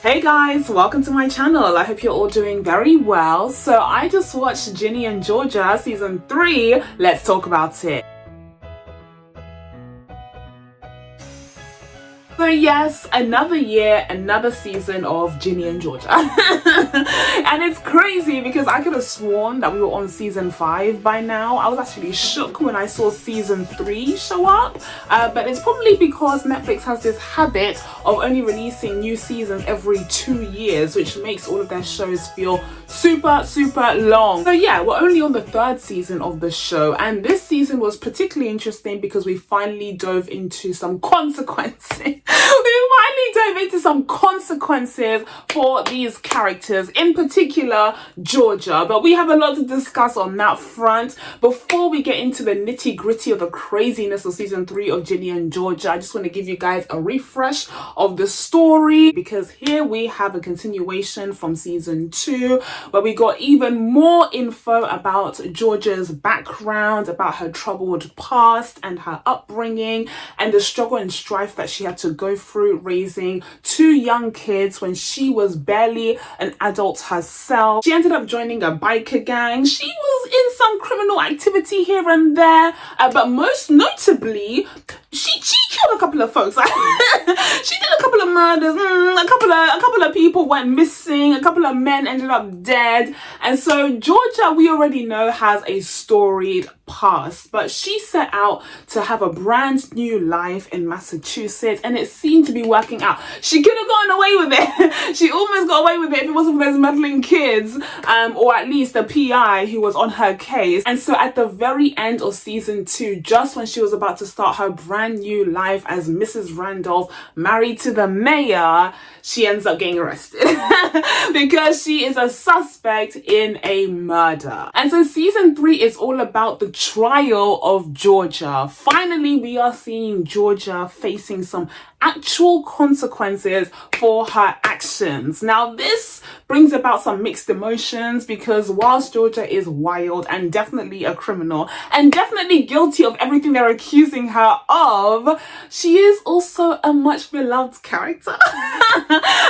Hey guys, welcome to my channel. I hope you're all doing very well. So I just watched Ginny and Georgia season 3. Let's talk about it. So yes, another year, another season of Ginny and Georgia. And it's crazy because I could have sworn that we were on season 5 by now. I was actually shook when I saw season 3 show up. But it's probably because Netflix has this habit of only releasing new seasons every 2 years, which makes all of their shows feel super long. So yeah, we're only on the 3rd season of the show, and this season was particularly interesting because we finally dove into some consequences. For these characters, in particular Georgia, but we have a lot to discuss on that front. Before we get into the nitty-gritty of the craziness of season 3 of Ginny and Georgia, I just want to give you guys a refresh of the story, because here we have a continuation from season 2 where we got even more info about Georgia's background, about her troubled past and her upbringing, and the struggle and strife that she had to go through raising 2 young kids when she was barely an adult herself. She ended up joining a biker gang. She was in some criminal activity here and there, but most notably, she killed a couple of folks. She did a couple of murders. A couple of people went missing. A couple of men ended up dead. And so Georgia, we already know, has a storied past, but she set out to have a brand new life in Massachusetts, and it seemed to be working out. She could have gotten away with it. She almost got away with it if it wasn't for those meddling kids, or at least the PI who was on her case. And so at the very end of season 2, just when she was about to start her brand new life as Mrs. Randolph, married to the mayor, she ends up getting arrested because she is a suspect in a murder. And so season 3 is all about the trial of Georgia. Finally, we are seeing Georgia facing some actual consequences for her actions. Now, this brings about some mixed emotions, because whilst Georgia is wild and definitely a criminal and definitely guilty of everything they're accusing her of, she is also a much beloved character.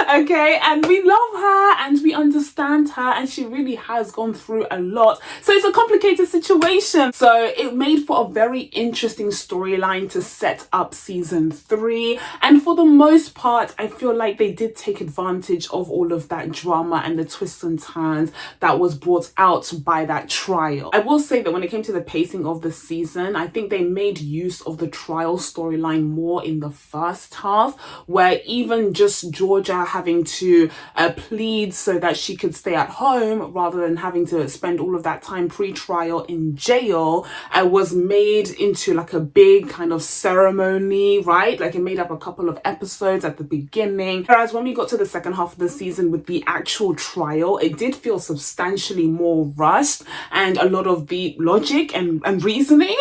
Okay, and we love her and we understand her, and she really has gone through a lot. So it's a complicated situation. So it made for a very interesting storyline to set up season 3. And for the most part, I feel like they did take advantage of all of that drama and the twists and turns that was brought out by that trial. I will say that when it came to the pacing of the season, I think they made use of the trial storyline more in the first half, where even just Georgia having to plead so that she could stay at home rather than having to spend all of that time pre-trial in jail was made into like a big kind of ceremony, right? Like it made up a couple of episodes at the beginning. Whereas when we got to the second half of the season with the actual trial, it did feel substantially more rushed, and a lot of the logic and reasoning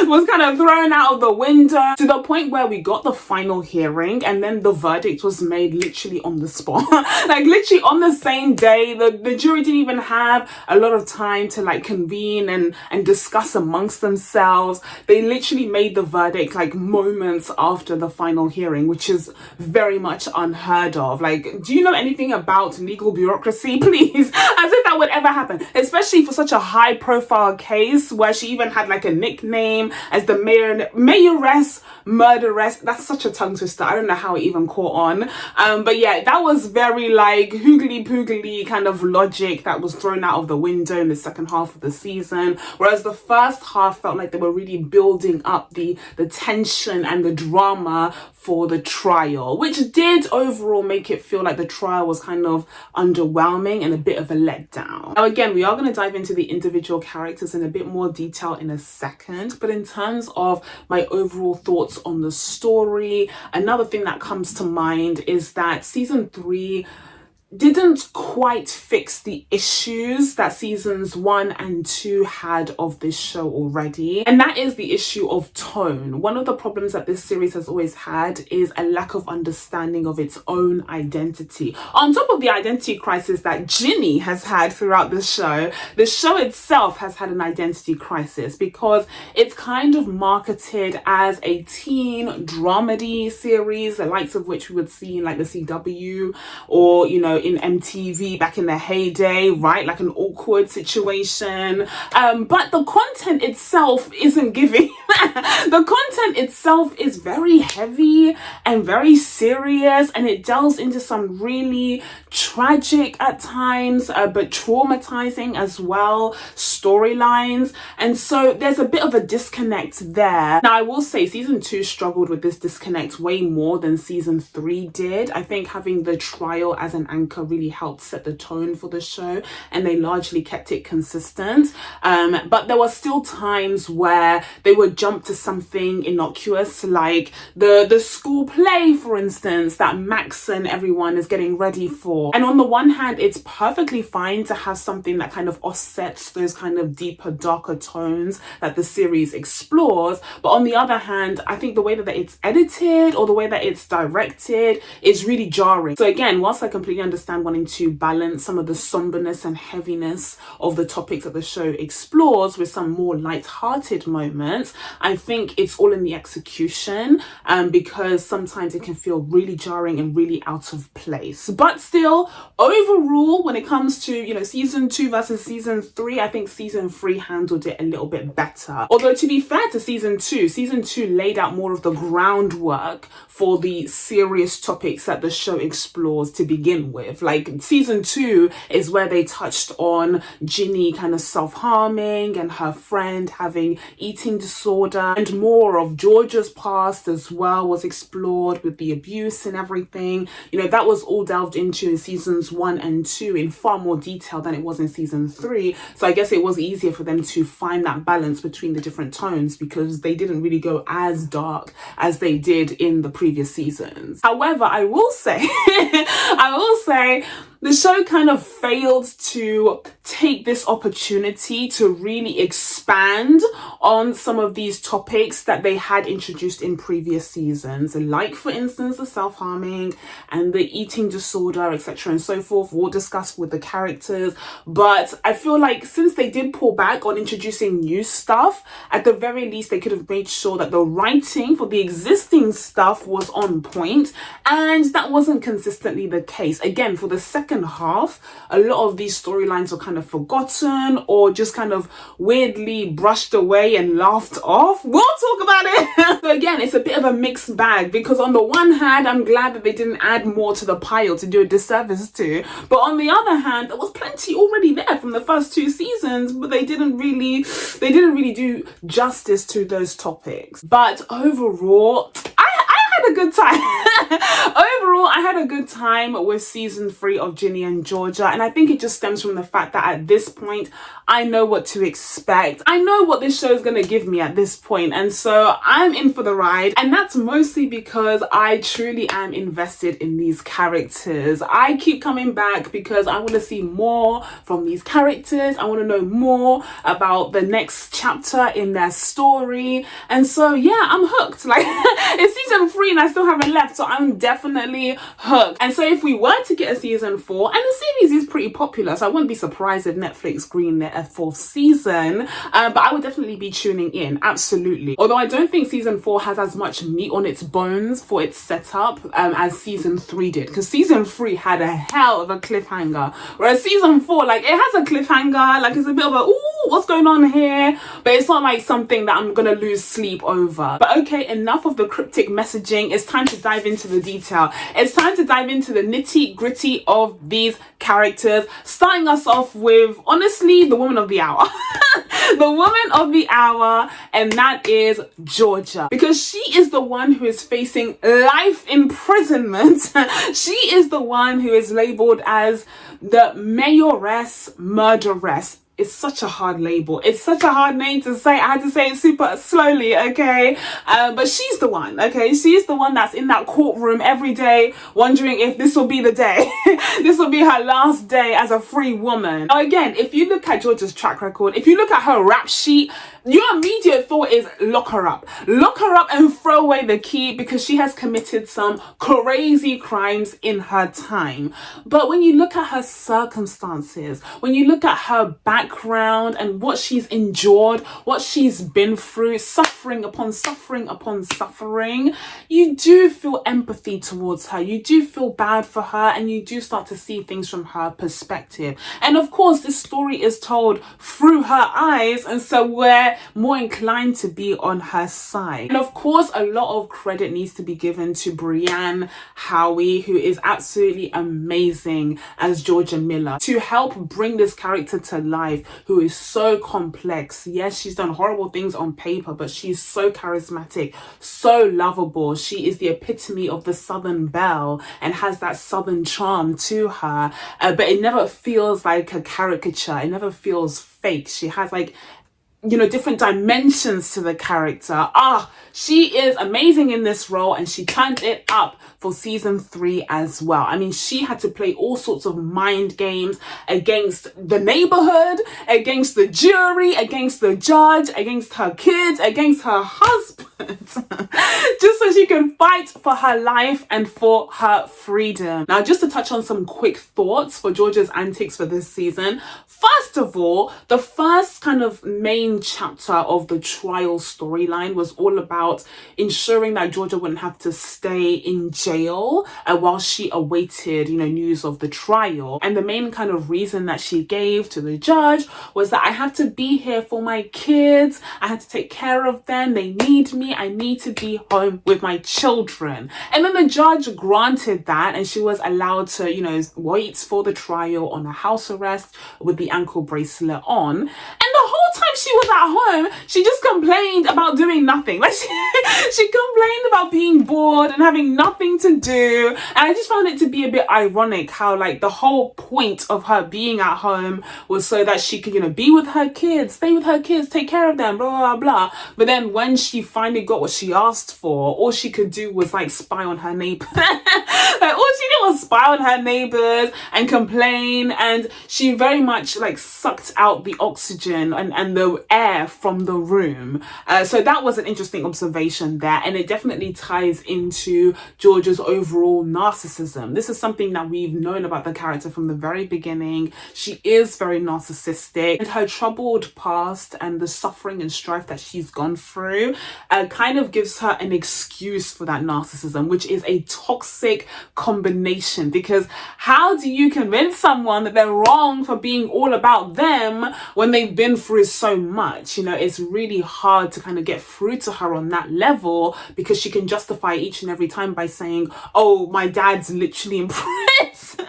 was kind of thrown out of the window, to the point where we got the final hearing and then the verdict was made literally on the spot. Like literally on the same day. The jury didn't even have a lot of time to like convene and discuss amongst themselves. They literally made the verdict like moments after the final hearing, which is very much unheard of. Like, do you know anything about legal bureaucracy? Please, as if that would ever happen, especially for such a high profile case where she even had like a nickname as the mayoress murderess. That's such a tongue twister. I don't know how it even caught on. But yeah, that was very like hoogly poogly kind of logic that was thrown out of the window in the second half of the season, whereas the first half felt like they were really building up the tension and the drama for the trial, which did overall make it feel like the trial was kind of underwhelming and a bit of a letdown. Now again, we are going to dive into the individual characters in a bit more detail in a second, but in terms of my overall thoughts on the story, another thing that comes to mind is that season 3 didn't quite fix the issues that seasons 1 and 2 had of this show already. And that is the issue of tone. One of the problems that this series has always had is a lack of understanding of its own identity. On top of the identity crisis that Ginny has had throughout the show itself has had an identity crisis, because it's kind of marketed as a teen dramedy series, the likes of which we would see in like the CW or, you know, in MTV back in the heyday, right? Like an awkward situation. But the content itself isn't giving. The content itself is very heavy and very serious, and it delves into some really tragic at times, but traumatizing as well, storylines. And so there's a bit of a disconnect there. Now, I will say season 2 struggled with this disconnect way more than season 3 did. I think having the trial as an anchor really helped set the tone for the show, and they largely kept it consistent. But there were still times where they would jump to something innocuous, like the school play, for instance, that Maxine everyone is getting ready for. And on the one hand, it's perfectly fine to have something that kind of offsets those kind of deeper, darker tones that the series explores. But on the other hand, I think the way that it's edited or the way that it's directed is really jarring. So again, whilst I completely understand wanting to balance some of the somberness and heaviness of the topics that the show explores with some more light-hearted moments, I think it's all in the execution, because sometimes it can feel really jarring and really out of place. But still, overall, when it comes to, you know, season 2 versus season 3, I think season 3 handled it a little bit better. Although, to be fair to season 2 laid out more of the groundwork for the serious topics that the show explores to begin with. Like, season 2 is where they touched on Ginny kind of self-harming and her friend having eating disorder, and more of Georgia's past as well was explored with the abuse and everything. You know, that was all delved into in seasons 1 and 2 in far more detail than it was in season 3. So I guess it was easier for them to find that balance between the different tones, because they didn't really go as dark as they did in the previous seasons. However, I will say the show kind of failed to take this opportunity to really expand on some of these topics that they had introduced in previous seasons, like, for instance, the self-harming and the eating disorder, etc. and so forth. We'll discuss with the characters. But I feel like since they did pull back on introducing new stuff, at the very least they could have made sure that the writing for the existing stuff was on point, and that wasn't consistently the case. Again, for the second half, a lot of these storylines were kind of forgotten or just kind of weirdly brushed away and laughed off. We'll talk about it. So again, it's a bit of a mixed bag, because on the one hand, I'm glad that they didn't add more to the pile to do a disservice to, but on the other hand, there was plenty already there from the first 2 seasons, but they didn't really do justice to those topics. But overall, I had a good time. Overall, I had a good time with season 3 of Ginny and Georgia, and I think it just stems from the fact that at this point, I know what to expect. I know what this show is going to give me at this point, and so I'm in for the ride. And that's mostly because I truly am invested in these characters. I keep coming back because I want to see more from these characters. I want to know more about the next chapter in their story. And so yeah, I'm hooked. Like, it's season 3 and I still haven't left, so I'm definitely hooked. And so if we were to get a season 4, and the series is pretty popular, so I wouldn't be surprised if Netflix greenlit a 4th season, but I would definitely be tuning in, absolutely. Although I don't think season 4 has as much meat on its bones for its setup as season 3 did, because season 3 had a hell of a cliffhanger, whereas season 4, like, it has a cliffhanger, like, it's a bit of a, ooh, what's going on here? But it's not like something that I'm gonna lose sleep over. But okay, enough of the cryptic messaging. It's time to dive into the detail. It's time to dive into the nitty gritty of these characters, starting us off with, honestly, the woman of the hour. The woman of the hour, and that is Georgia, because she is the one who is facing life imprisonment. She is the one who is labeled as the mayoress murderess. it's such a hard label. It's such a hard name to say. I had to say it super slowly, okay? But she's the one, okay? She's the one that's in that courtroom every day wondering if this will be the day. This will be her last day as a free woman. Now again, if you look at Georgia's track record, if you look at her rap sheet, your immediate thought is lock her up. Lock her up and throw away the key, because she has committed some crazy crimes in her time. But when you look at her circumstances, when you look at her background and what she's endured, what she's been through, suffering upon suffering upon suffering, you do feel empathy towards her. You do feel bad for her, and you do start to see things from her perspective. And of course, this story is told through her eyes, and so we're more inclined to be on her side. And of course, a lot of credit needs to be given to Brianne Howie, who is absolutely amazing as Georgia Miller, to help bring this character to life, who is so complex. Yes, she's done horrible things on paper, but she's so charismatic, so lovable. She is the epitome of the Southern belle and has that Southern charm to her, but it never feels like a caricature. It never feels fake. She has like, you know, different dimensions to the character. She is amazing in this role, and she turned it up for season 3 as well. I mean, she had to play all sorts of mind games against the neighborhood, against the jury, against the judge, against her kids, against her husband, just so she can fight for her life and for her freedom. Now, just to touch on some quick thoughts for Georgia's antics for this season. First of all, the first kind of main chapter of the trial storyline was all about ensuring that Georgia wouldn't have to stay in jail while she awaited, you know, news of the trial. And the main kind of reason that she gave to the judge was that I have to be here for my kids. I have to take care of them. They need me. I need to be home with my children. And then the judge granted that, and she was allowed to, you know, wait for the trial on a house arrest with the ankle bracelet on. And the whole time she was at home, she just complained about doing nothing. Like she complained about being bored and having nothing to do. And I just found it to be a bit ironic how like the whole point of her being at home was so that she could, you know, be with her kids, stay with her kids, take care of them, blah, blah, blah. But then when she finally got what she asked for, all she could do was like spy on her neighbor. Like all she did was spy on her neighbors and complain. And she very much like sucked out the oxygen and the air from the room. So that was an interesting observation there, and it definitely ties into Georgia's overall narcissism. This is something that we've known about the character from the very beginning. She is very narcissistic, and her troubled past and the suffering and strife that she's gone through kind of gives her an excuse for that narcissism, which is a toxic combination. Because how do you convince someone that they're wrong for being all about them when they've been through so much? You know, it's really hard to kind of get through to her on that level, because she can justify each and every time by saying, oh, my dad's literally in prison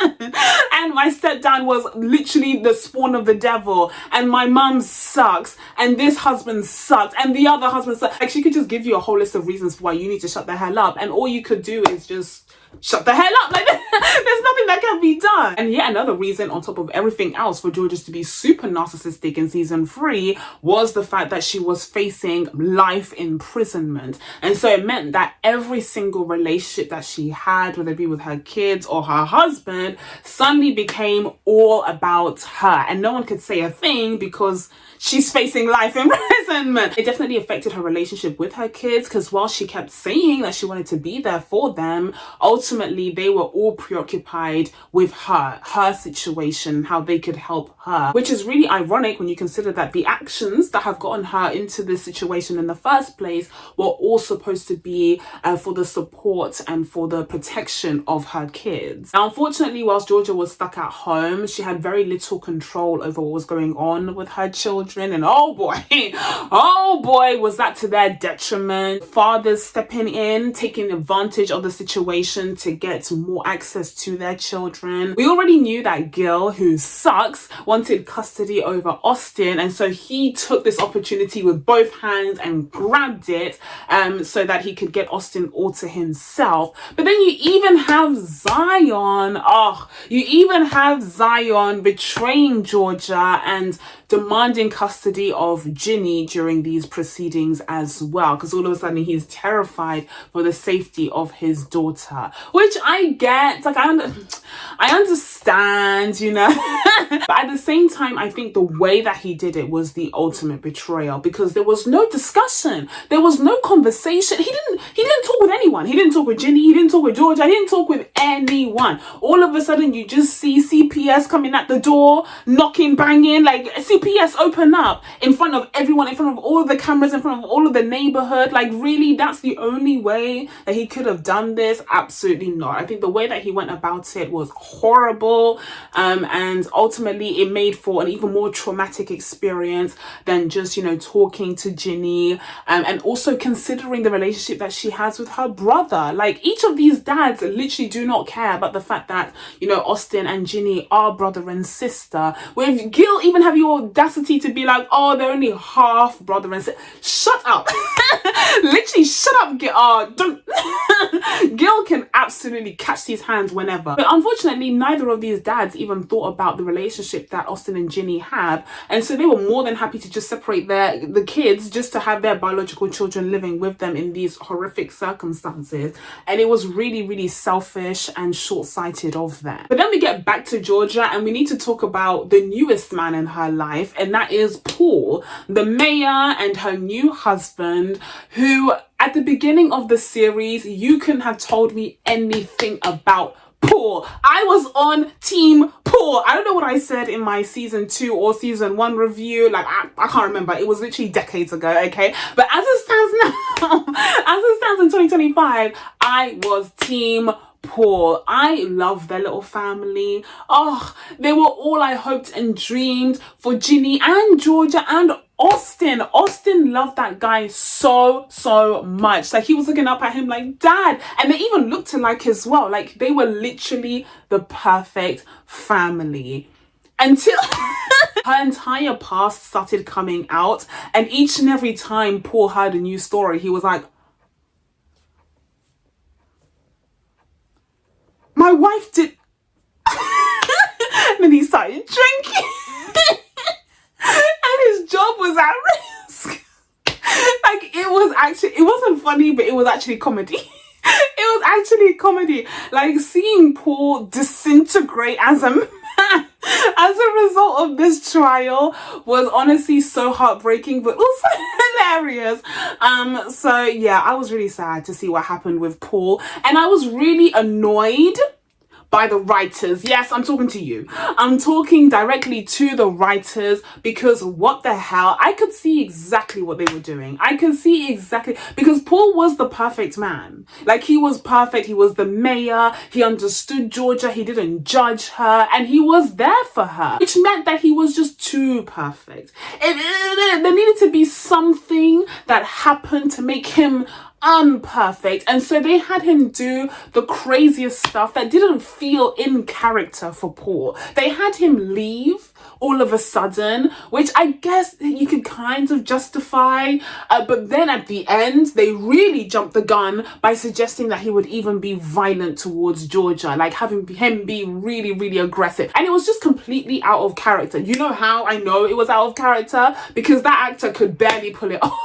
and my stepdad was literally the spawn of the devil, and my mum sucks, and this husband sucks, and the other husband sucks. Like, she could just give you a whole list of reasons why you need to shut the hell up, and all you could do is just shut the hell up. Like, there's nothing that can be done. And yet another reason on top of everything else for Georgia to be super narcissistic in season 3 was the fact that she was facing life imprisonment. And so it meant that every single relationship that she had, whether it be with her kids or her husband, suddenly became all about her. And no one could say a thing because she's facing life imprisonment. It definitely affected her relationship with her kids, because while she kept saying that she wanted to be there for them, ultimately they were all preoccupied with her situation, how they could help her, which is really ironic when you consider that the actions that have gotten her into this situation in the first place were all supposed to be for the support and for the protection of her kids. Now, unfortunately, whilst Georgia was stuck at home, she had very little control over what was going on with her children. And oh boy, was that to their detriment. Fathers stepping in, taking advantage of the situation to get more access to their children. And we already knew that Gil, who sucks, wanted custody over Austin, and so he took this opportunity with both hands and grabbed it so that he could get Austin all to himself. But then you even have Zion. You even have Zion betraying Georgia and demanding custody of Ginny during these proceedings as well, because all of a sudden he's terrified for the safety of his daughter, which I get, like, I understand, you know. But at the same time, I think the way that he did it was the ultimate betrayal, because there was no discussion, there was no conversation. He didn't talk with anyone. He didn't talk with Ginny, he didn't talk with Georgia, he didn't talk with anyone. All of a sudden you just see CPS coming at the door, knocking, banging, like CPS open up in front of everyone, in front of all of the cameras, in front of all of the neighborhood. Like, really, that's the only way that he could have done this? Absolutely not. I think the way that he went about it was horrible, and ultimately it made for an even more traumatic experience than just, you know, talking to Ginny, and also considering the relationship that she has with her brother. Like, each of these dads literally do not care about the fact that, you know, Austin and Ginny are brother and sister. With Gil even have your audacity to be like, oh, they're only half brother and sister. Shut up. Literally shut up, Gil. Don't. Gil can absolutely catch these hands whenever. But unfortunately, neither of these dads even thought about the relationship that Austin and Ginny have, and so they were more than happy to just separate the kids just to have their biological children living with them in these horrific circumstances. And it was really, really selfish and short-sighted of them. But then we get back to Georgia, and we need to talk about the newest man in her life, and that is Paul, the mayor, and her new husband, who at the beginning of the series, you couldn't have told me anything about Paul. I was on team Paul. I don't know what I said in my season 2 or season 1 review. Like, I can't remember. It was literally decades ago, okay? But as it stands now, as it stands in 2025, I was team Paul. I love their little family. Oh, they were all I hoped and dreamed for Ginny and Georgia and Austin. Austin loved that guy so much. Like, he was looking up at him like, Dad. And they even looked alike as well. Like, they were literally the perfect family. Until her entire past started coming out. And each and every time Paul heard a new story, he was like, my wife did. And then he started drinking. And his job was at risk. Like, it wasn't funny, but it was actually comedy. It was actually comedy. Like, seeing Paul disintegrate as a man as a result of this trial was honestly so heartbreaking, but also hilarious. So yeah, I was really sad to see what happened with Paul, and I was really annoyed by the writers. Yes, I'm talking to you. I'm talking directly to the writers, because what the hell? I could see exactly what they were doing. I could see exactly, because Paul was the perfect man. Like, he was perfect. He was the mayor. He understood Georgia. He didn't judge her, and he was there for her, which meant that he was just too perfect. There needed to be something that happened to make him unperfect, and so they had him do the craziest stuff that didn't feel in character for Paul. They had him leave all of a sudden, which I guess you could kind of justify, but then at the end they really jumped the gun by suggesting that he would even be violent towards Georgia, like having him be really aggressive, and it was just completely out of character. You know how I know it was out of character? Because that actor could barely pull it off.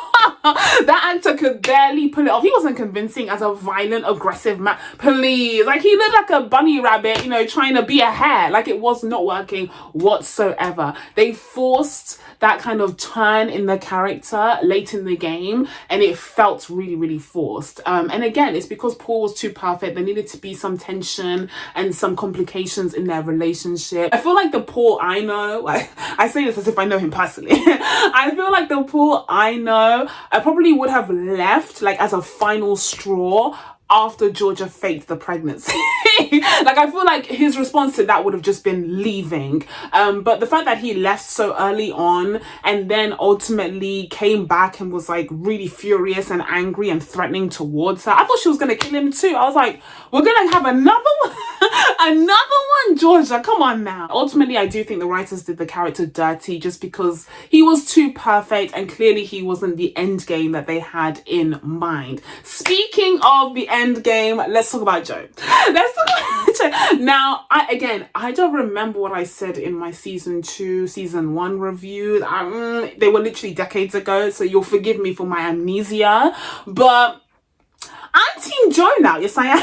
That actor could barely pull it off. He wasn't convincing as a violent, aggressive man. Please. Like, he looked like a bunny rabbit, you know, trying to be a hare. Like, it was not working whatsoever. They forced that kind of turn in the character late in the game, and it felt really forced. And again, it's because Paul was too perfect. There needed to be some tension and some complications in their relationship. I feel like the Paul I know, like, I say this as if I know him personally. I feel like the Paul I know, I probably would have left, like, as a final straw after Georgia faked the pregnancy. Like, I feel like his response to that would have just been leaving. But the fact that he left so early on and then ultimately came back and was like really furious and angry and threatening towards her, I thought she was gonna kill him too. I was like, we're gonna have another one. Another one, Georgia, come on now. Ultimately, I do think the writers did the character dirty just because he was too perfect and clearly he wasn't the end game that they had in mind. Speaking of the end game, let's talk about Joe. Let's talk about Joe. Now, I don't remember what I said in my season 1 review. They were literally decades ago, so you'll forgive me for my amnesia, but I'm Team Joe now. Yes, I am.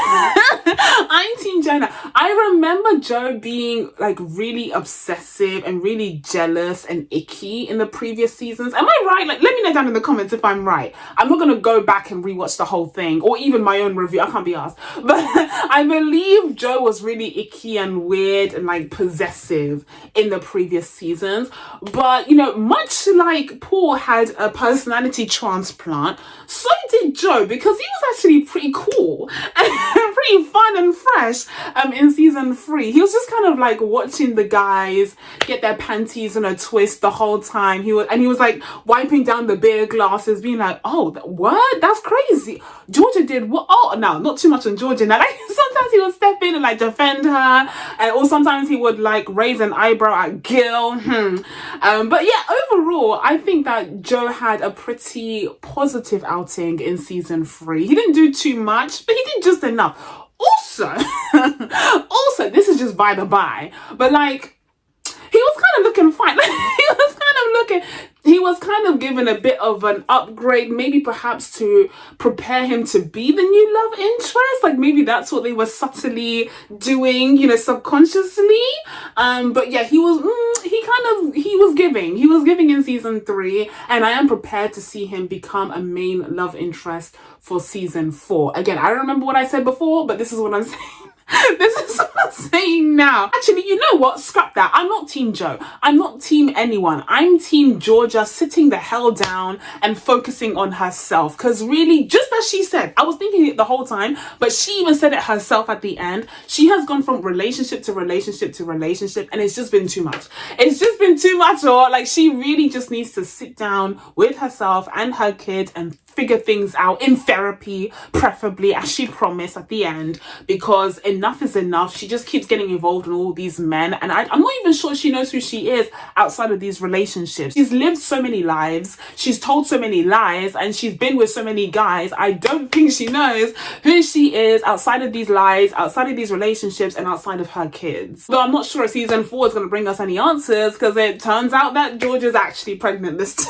I'm Team Joe now. I remember Joe being like really obsessive and really jealous and icky in the previous seasons. Am I right? Like, let me know down in the comments if I'm right. I'm not going to go back and rewatch the whole thing or even my own review. I can't be asked. But I believe Joe was really icky and weird and like possessive in the previous seasons. But, you know, much like Paul had a personality transplant, so did Joe, because he was actually pretty cool and pretty fun and fresh in season 3. He was just kind of like watching the guys get their panties in a twist the whole time. He was like wiping down the beer glasses, being like, oh, what? That's crazy. Georgia did what? Oh, no, not too much on Georgia. Now, like, sometimes he would step in and like defend her, or sometimes he would like raise an eyebrow at Gil. But yeah, overall, I think that Joe had a pretty positive outing in season 3. He didn't do too much, but he did just enough. Also, this is just by the by, but like, he was kind of looking fine. He was kind of given a bit of an upgrade, maybe perhaps to prepare him to be the new love interest. Like, maybe that's what they were subtly doing, you know, subconsciously. But yeah, he was giving in season 3, and I am prepared to see him become a main love interest for season 4. Again, I don't remember what I said before, but this is what I'm saying. This is what I'm saying now. Actually, you know what? Scrap that. I'm not Team Joe. I'm not Team anyone. I'm Team Georgia, sitting the hell down and focusing on herself. Because really, just as she said, I was thinking it the whole time, but she even said it herself at the end. She has gone from relationship to relationship to relationship, and it's just been too much. It's just been too much, or like, she really just needs to sit down with herself and her kids and figure things out in therapy, preferably, as she promised at the end, because enough is enough. She just keeps getting involved in all these men, and I'm not even sure she knows who she is outside of these relationships. She's lived so many lives, she's told so many lies, and she's been with so many guys. I don't think she knows who she is outside of these lies, outside of these relationships, and outside of her kids. Though I'm not sure if season 4 is going to bring us any answers, because it turns out that Georgia's actually pregnant this time.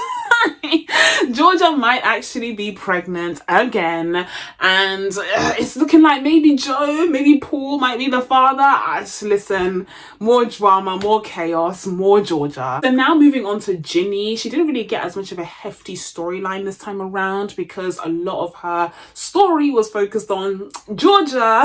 Georgia might actually be pregnant again, and it's looking like maybe Joe, maybe Paul might be the father. Listen, more drama, more chaos, more Georgia. So now moving on to Ginny. She didn't really get as much of a hefty storyline this time around, because a lot of her story was focused on Georgia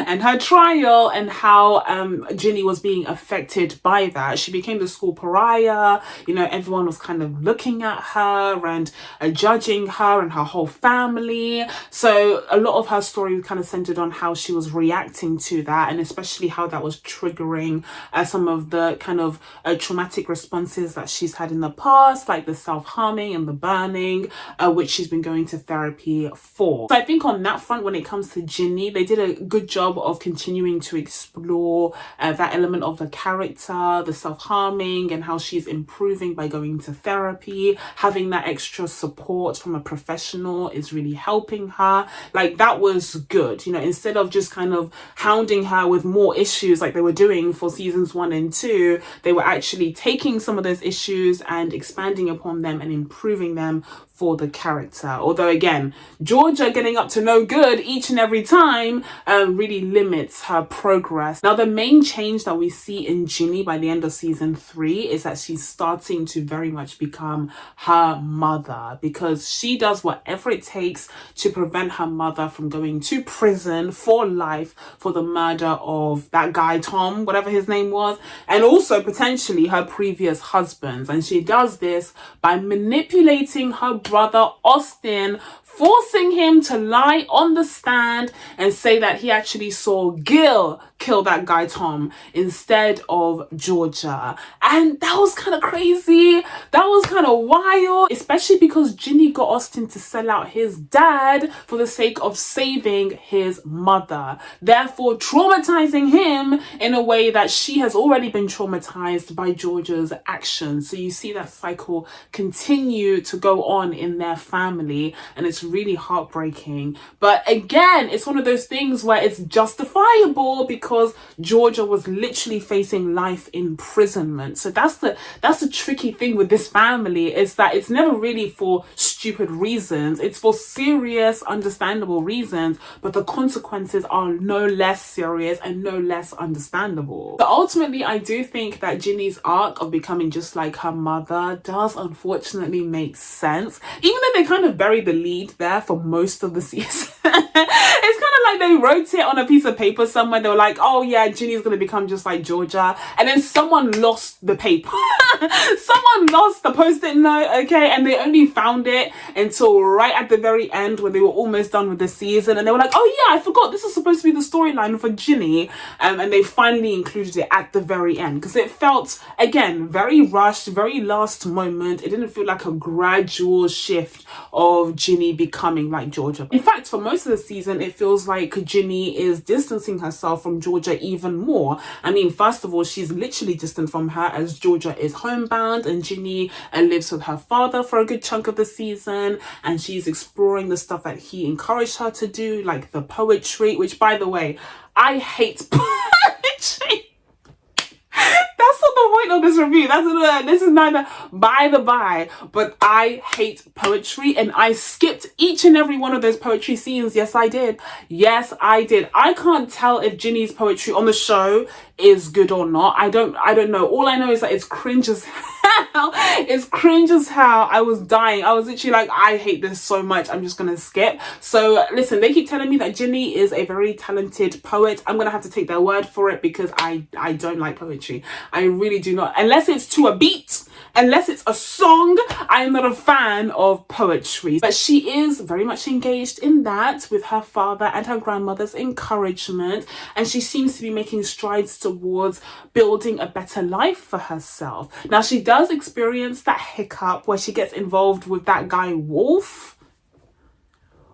and her trial and how Ginny was being affected by that. She became the school pariah. You know, everyone was kind of looking at her and judging her and her whole family. So a lot of her story kind of centered on how she was reacting to that, and especially how that was triggering some of the kind of traumatic responses that she's had in the past, like the self-harming and the burning, which she's been going to therapy for. So I think on that front, when it comes to Ginny, they did a good job of continuing to explore that element of the character, the self-harming, and how she's improving by going to therapy. Having that extra support from a professional is really helping her. Like, that was good, you know, instead of just kind of hounding her with more issues like they were doing for seasons 1 and 2, they were actually taking some of those issues and expanding upon them and improving them for the character. Although again, Georgia getting up to no good each and every time really limits her progress. Now, the main change that we see in Ginny by the end of season 3 is that she's starting to very much become her mother, because she does whatever it takes to prevent her mother from going to prison for life for the murder of that guy Tom, whatever his name was, and also potentially her previous husbands. And she does this by manipulating her brother Austin, forcing him to lie on the stand and say that he actually saw Gil kill that guy Tom instead of Georgia. And that was kind of crazy. That was kind of wild, especially because Ginny got Austin to sell out his dad for the sake of saving his mother, therefore traumatizing him in a way that she has already been traumatized by Georgia's actions. So you see that cycle continue to go on in their family, and it's really heartbreaking. But again, it's one of those things where it's justifiable because Georgia was literally facing life imprisonment. So that's the tricky thing with this family, is that it's never really for stupid reasons. It's for serious, understandable reasons, but the consequences are no less serious and no less understandable. But ultimately, I do think that Ginny's arc of becoming just like her mother does unfortunately make sense, even though they kind of buried the lead there for most of the season. It's kind of like they wrote it on a piece of paper somewhere. They were like, oh yeah, Ginny's gonna become just like Georgia, and then someone lost the paper. Someone lost the post-it note, okay, and they only found it until right at the very end when they were almost done with the season, and they were like, oh yeah, I forgot this is supposed to be the storyline for Ginny, and they finally included it at the very end because it felt, again, very rushed, very last moment. It didn't feel like a gradual shift of Ginny becoming like Georgia. In fact, for most of the season, it feels like Ginny is distancing herself from Georgia even more. I mean, first of all, she's literally distant from her as Georgia is homebound, and Ginny lives with her father for a good chunk of the season, and she's exploring the stuff that he encouraged her to do, like the poetry, which, by the way, I hate poetry. That's not the point of this review. This is neither by the by, but I hate poetry, and I skipped each and every one of those poetry scenes. Yes, I did. Yes, I did. I can't tell if Ginny's poetry on the show is good or not. I don't know. All I know is that it's cringe as hell. It's cringe as hell. I was dying. I was literally like, I hate this so much, I'm just gonna skip. So listen, they keep telling me that Ginny is a very talented poet. I'm gonna have to take their word for it because I don't like poetry. I really do not. Unless it's to a beat, unless it's a song, I'm not a fan of poetry. But she is very much engaged in that with her father and her grandmother's encouragement, and she seems to be making strides towards building a better life for herself. Now, she does experience that hiccup where she gets involved with that guy Wolf.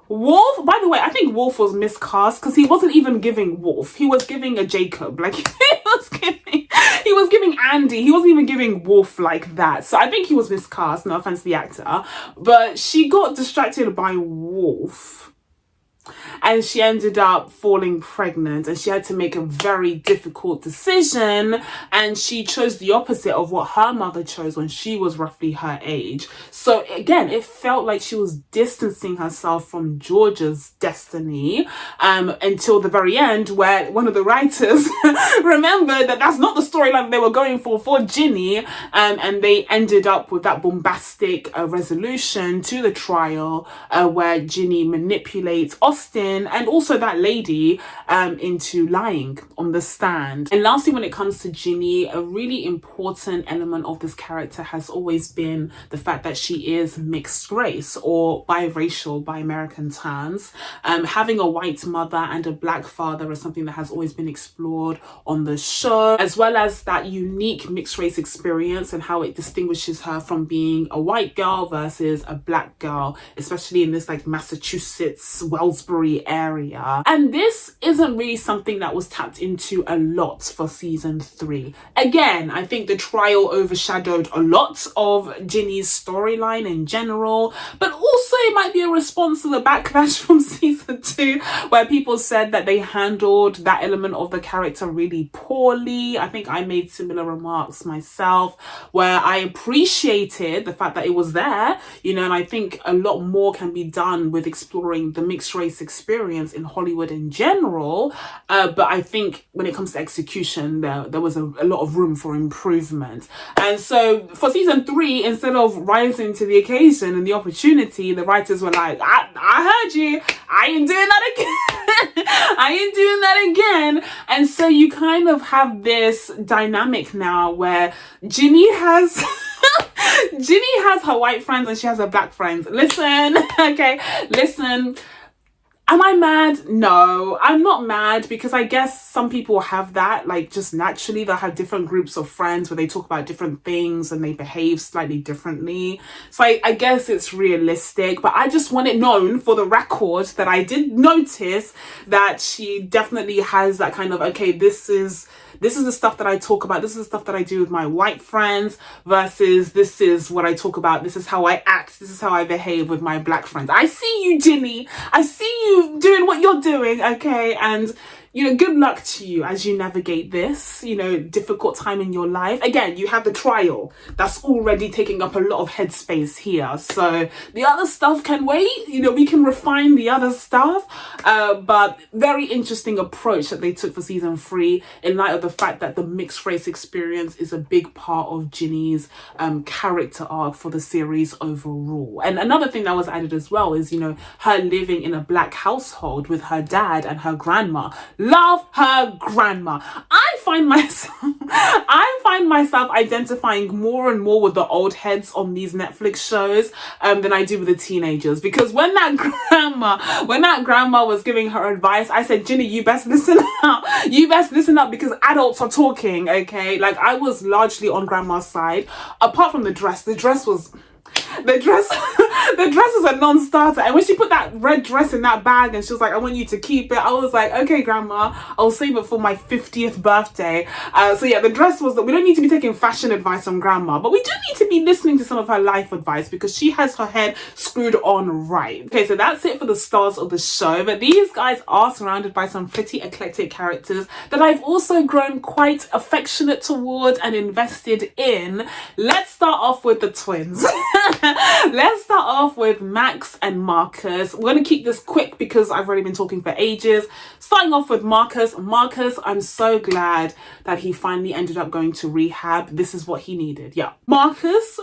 Wolf, by the way, I think Wolf was miscast because he wasn't even giving Wolf. He was giving a Jacob. Like, he was giving Andy. He wasn't even giving Wolf like that. So I think he was miscast. No offense to the actor. But she got distracted by Wolf, and she ended up falling pregnant, and she had to make a very difficult decision, and she chose the opposite of what her mother chose when she was roughly her age. So again, it felt like she was distancing herself from Georgia's destiny until the very end, where one of the writers remembered that that's not the storyline they were going for Ginny, and they ended up with that bombastic resolution to the trial where Ginny manipulates Austin and also that lady into lying on the stand. And lastly, when it comes to Ginny, a really important element of this character has always been the fact that she is mixed race, or biracial by American terms. Having a white mother and a black father is something that has always been explored on the show, as well as that unique mixed race experience and how it distinguishes her from being a white girl versus a black girl, especially in this like Massachusetts, Wellsbury area. And this isn't really something that was tapped into a lot for season 3. Again, I think the trial overshadowed a lot of Ginny's storyline in general, but also it might be a response to the backlash from season 2, where people said that they handled that element of the character really poorly. I think I made similar remarks myself, where I appreciated the fact that it was there, you know, and I think a lot more can be done with exploring the mixed race experience in Hollywood in general, but I think when it comes to execution, there was a lot of room for improvement. And so for season 3, instead of rising to the occasion and the opportunity, the writers were like, I heard you, I ain't doing that again. I ain't doing that again. And so you kind of have this dynamic now where Ginny has Ginny has her white friends and she has her black friends. Listen, okay, listen. Am I mad? No, I'm not mad, because I guess some people have that, like, just naturally they'll have different groups of friends where they talk about different things and they behave slightly differently. So I guess it's realistic, but I just want it known for the record that I did notice that she definitely has that kind of, okay, this is the stuff that I talk about, this is the stuff that I do with my white friends, versus this is what I talk about, this is how I act, this is how I behave with my black friends. I see you, Ginny. I see you doing what you're doing, okay? And, you know, good luck to you as you navigate this, you know, difficult time in your life. Again, you have the trial that's already taking up a lot of headspace here. So the other stuff can wait, you know, we can refine the other stuff. But very interesting approach that they took for season 3 in light of the fact that the mixed race experience is a big part of Ginny's character arc for the series overall. And another thing that was added as well is, you know, her living in a black household with her dad and her grandma. Love her grandma. I find myself identifying more and more with the old heads on these Netflix shows than I do with the teenagers, because when that grandma was giving her advice, I said, Ginny, you best listen up. You best listen up, because adults are talking, okay? Like, I was largely on grandma's side, apart from the dress. The dress was a non-starter, and when she put that red dress in that bag and she was like, I want you to keep it, I was like, okay, grandma, I'll save it for my 50th birthday. So yeah, the dress was that we don't need to be taking fashion advice from grandma, but we do need to be listening to some of her life advice, because she has her head screwed on right. Okay, so that's it for the stars of the show, but these guys are surrounded by some pretty eclectic characters that I've also grown quite affectionate towards and invested in. Let's start off with the twins. Let's start off with Max and Marcus. We're going to keep this quick because I've already been talking for ages. Starting off with Marcus. Marcus, I'm so glad that he finally ended up going to rehab. This is what he needed. Yeah. Marcus,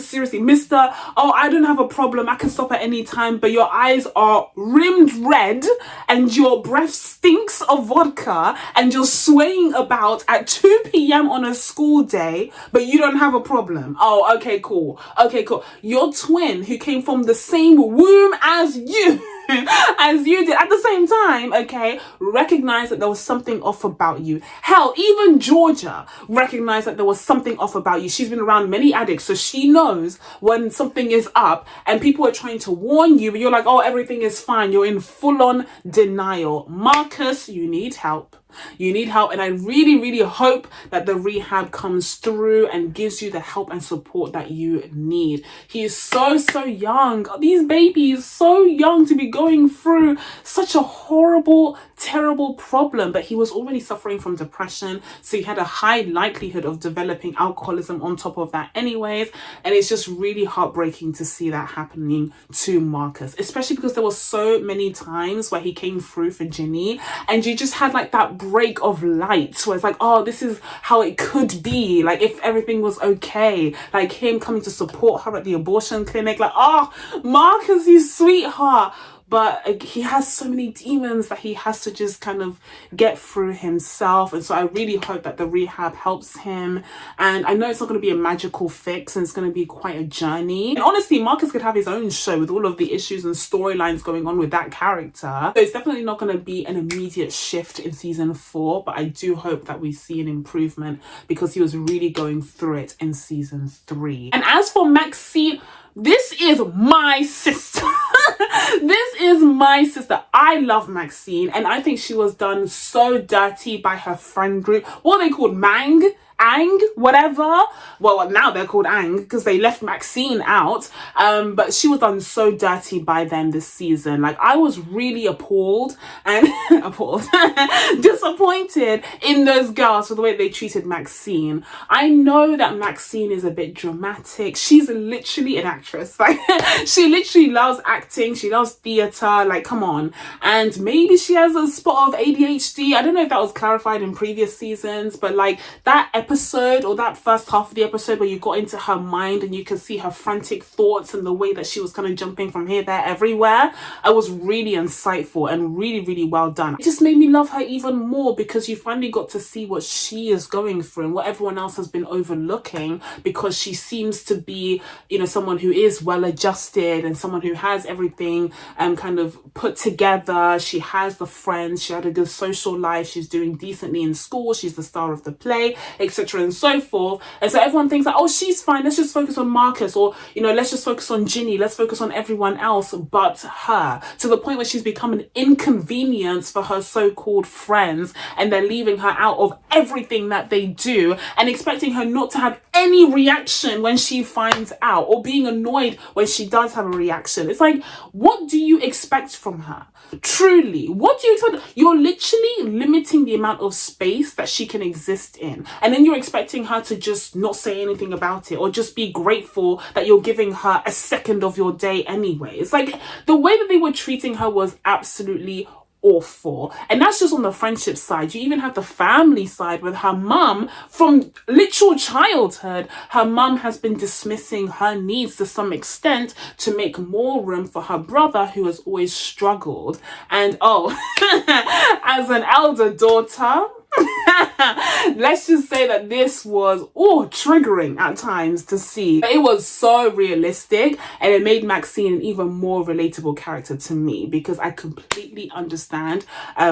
seriously, Mr. Oh, I don't have a problem, I can stop at any time, but your eyes are rimmed red and your breath stinks of vodka and you're swaying about at 2 p.m. on a school day, but you don't have a problem. Oh, okay, cool. Okay, cool. Your twin who came from the same womb as you did at the same time, okay, recognized that there was something off about you. Hell, even Georgia recognized that there was something off about you. She's been around many addicts, so she knows when something is up and people are trying to warn you, but you're like, oh, everything is fine. You're in full-on denial. Marcus, you need help. You need help, and I really, really hope that the rehab comes through and gives you the help and support that you need. He is so young. These babies, so young to be going through such a horrible, terrible problem, but he was already suffering from depression, so he had a high likelihood of developing alcoholism on top of that anyways, and it's just really heartbreaking to see that happening to Marcus, especially because there were so many times where he came through for Ginny and you just had like that break of light where it's like, oh, this is how it could be, like if everything was okay, like him coming to support her at the abortion clinic, like, oh, Marcus, you sweetheart. But he has so many demons that he has to just kind of get through himself. And so I really hope that the rehab helps him. And I know it's not going to be a magical fix and it's going to be quite a journey. And honestly, Marcus could have his own show with all of the issues and storylines going on with that character. So it's definitely not going to be an immediate shift in season 4. But I do hope that we see an improvement because he was really going through it in season 3. And as for Maxine, this is my sister. This is my sister. I love Maxine, and I think she was done so dirty by her friend group. What are they called? Ang, whatever. Well, now they're called Ang because they left Maxine out. But she was done so dirty by them this season. Like, I was really appalled and disappointed in those girls for the way they treated Maxine. I know that Maxine is a bit dramatic. She's literally an actress. Like, she literally loves acting. She loves theatre. Like, come on. And maybe she has a spot of ADHD. I don't know if that was clarified in previous seasons, but like that episode, or that first half of the episode where you got into her mind and you could see her frantic thoughts and the way that she was kind of jumping from here, there, everywhere, it was really insightful and really, really well done. It just made me love her even more because you finally got to see what she is going through and what everyone else has been overlooking, because she seems to be, you know, someone who is well adjusted and someone who has everything kind of put together. She has the friends, she had a good social life, she's doing decently in school, she's the star of the play, etc. and so forth. And so everyone thinks like, oh, she's fine, let's just focus on Marcus, or, you know, let's just focus on Ginny, let's focus on everyone else but her, to the point where she's become an inconvenience for her so-called friends, and they're leaving her out of everything that they do and expecting her not to have any reaction when she finds out, or being annoyed when she does have a reaction. It's like, what do you expect from her? Truly, what do you expect? You're literally limiting the amount of space that she can exist in, and then you're expecting her to just not say anything about it, or just be grateful that you're giving her a second of your day anyway. It's like the way that they were treating her was absolutely awful. And that's just on the friendship side. You even have the family side with her mum. From literal childhood, her mum has been dismissing her needs to some extent to make more room for her brother, who has always struggled. And oh, as an elder daughter, let's just say that this was triggering at times to see. It was so realistic, and it made Maxine an even more relatable character to me, because I completely understand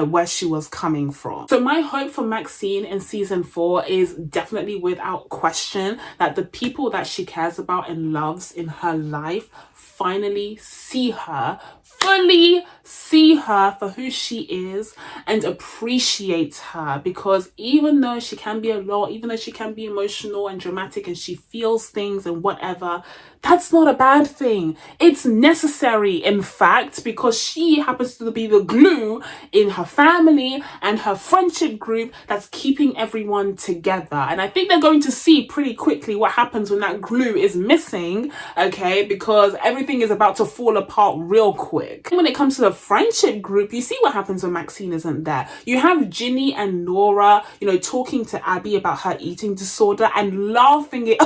where she was coming from. So my hope for Maxine in season 4 is definitely, without question, that the people that she cares about and loves in her life finally fully see her for who she is and appreciate her, because even though she can be a lot, even though she can be emotional and dramatic and she feels things and whatever, that's not a bad thing. It's necessary, in fact, because she happens to be the glue in her family and her friendship group that's keeping everyone together. And I think they're going to see pretty quickly what happens when that glue is missing, okay? Because everything is about to fall apart real quick. When it comes to the friendship group, you see what happens when Maxine isn't there. You have Ginny and Nora, you know, talking to Abby about her eating disorder and laughing it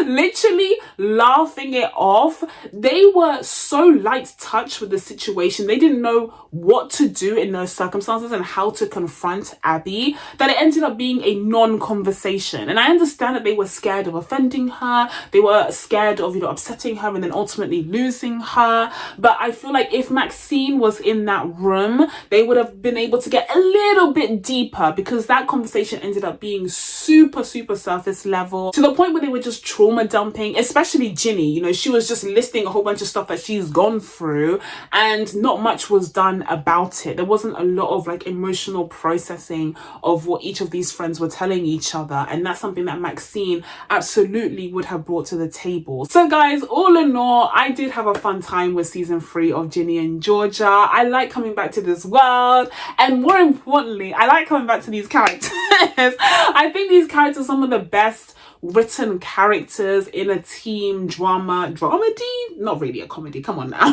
literally laughing it off. They were so light touch with the situation. They didn't know what to do in those circumstances and how to confront Abby, that it ended up being a non-conversation. And I understand that they were scared of offending her. They were scared of, you know, upsetting her and then ultimately losing her. But I feel like if Maxine was in that room, they would have been able to get a little bit deeper, because that conversation ended up being super surface level, to the point where they were just trauma dumping, especially Ginny. You know, she was just listing a whole bunch of stuff that she's gone through and not much was done about it. There wasn't a lot of like emotional processing of what each of these friends were telling each other, and that's something that Maxine absolutely would have brought to the table. So guys, all in all, I did have a fun time with season 3 of Ginny and Georgia. I like coming back to this world, and more importantly, I like coming back to these characters. I think these characters are some of the best written characters in a teen dramedy, not really a comedy, come on now,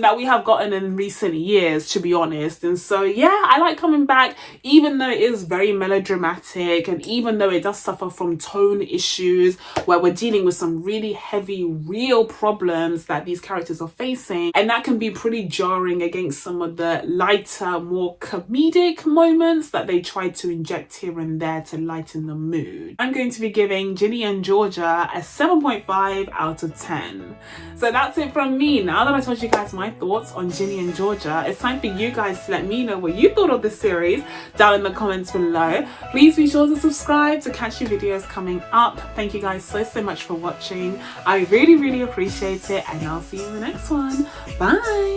that we have gotten in recent years, to be honest. And so yeah, I like coming back, even though it is very melodramatic, and even though it does suffer from tone issues where we're dealing with some really heavy real problems that these characters are facing, and that can be pretty jarring against some of the lighter, more comedic moments that they tried to inject here and there to lighten the mood. I'm going to be giving Ginny and Georgia a 7.5 out of 10. So that's it from me. Now that I told you guys my thoughts on Ginny and Georgia, it's time for you guys to let me know what you thought of this series down in the comments below. Please be sure to subscribe to catch your videos coming up. Thank you guys so much for watching. I really appreciate it, and I'll see you in the next one. Bye.